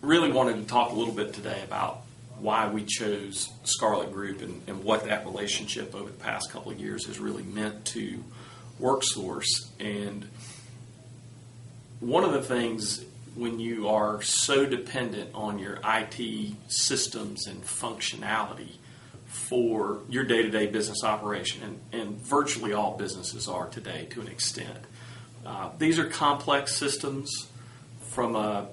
really wanted to talk a little bit today about why we chose Scarlett Group and what that relationship over the past couple of years has really meant to WorkSource. And one of the things when you are so dependent on your IT systems and functionality for your day-to-day business operation, and virtually all businesses are today to an extent. These are complex systems from a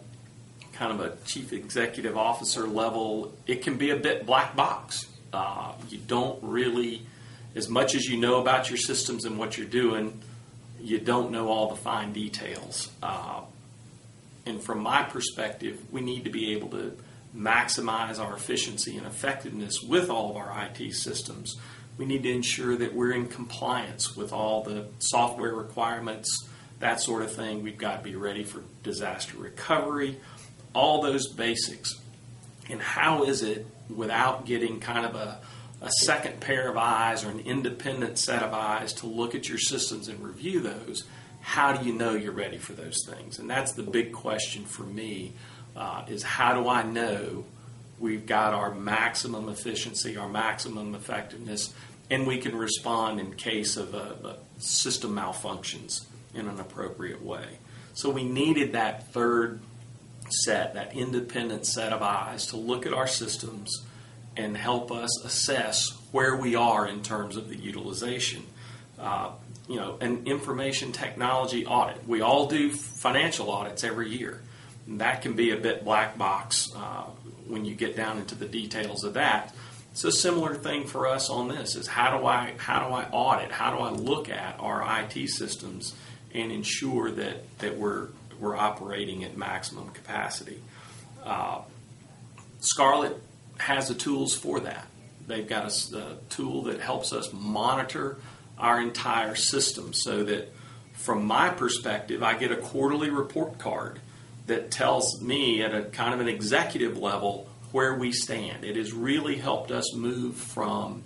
kind of a chief executive officer level. It can be a bit black box. You don't really, as much as you know about your systems and what you're doing, you don't know all the fine details. And from my perspective, we need to be able to maximize our efficiency and effectiveness with all of our IT systems. We need to ensure that we're in compliance with all the software requirements, that sort of thing. We've got to be ready for disaster recovery, all those basics. And how is it, without getting kind of a second pair of eyes or an independent set of eyes to look at your systems and review those, how do you know you're ready for those things? And that's the big question for me, is how do I know we've got our maximum efficiency, our maximum effectiveness, and we can respond in case of a system malfunctions in an appropriate way. So we needed that third set, that independent set of eyes to look at our systems and help us assess where we are in terms of the utilization. An information technology audit. We all do financial audits every year. And that can be a bit black box when you get down into the details of that. So similar thing for us on this is how do I audit? How do I look at our IT systems and ensure that we're operating at maximum capacity? Scarlett has the tools for that. They've got a tool that helps us monitor our entire system so that from my perspective, I get a quarterly report card that tells me at a kind of an executive level where we stand. It has really helped us move from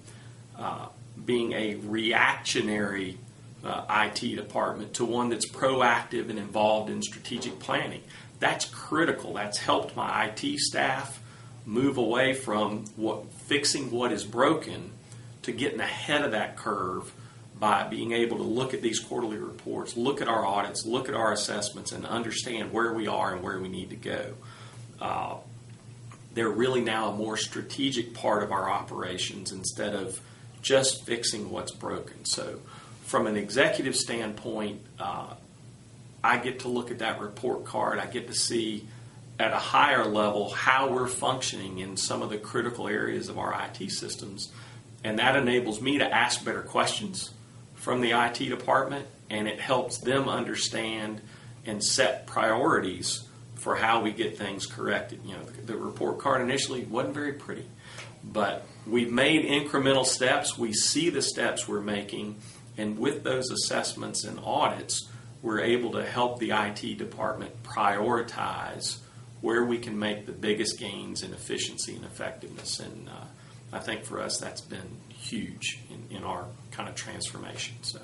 being a reactionary IT department to one that's proactive and involved in strategic planning. That's critical. That's helped my IT staff move away from fixing what is broken to getting ahead of that curve by being able to look at these quarterly reports, look at our audits, look at our assessments, and understand where we are and where we need to go. They're really now a more strategic part of our operations instead of just fixing what's broken. So from an executive standpoint, I get to look at that report card. I get to see at a higher level how we're functioning in some of the critical areas of our IT systems. And that enables me to ask better questions from the IT department, and it helps them understand and set priorities for how we get things corrected. The report card initially wasn't very pretty, but we've made incremental steps. We see the steps we're making, and with those assessments and audits, we're able to help the IT department prioritize where we can make the biggest gains in efficiency and effectiveness. And I think for us that's been huge in our kind of transformation. So.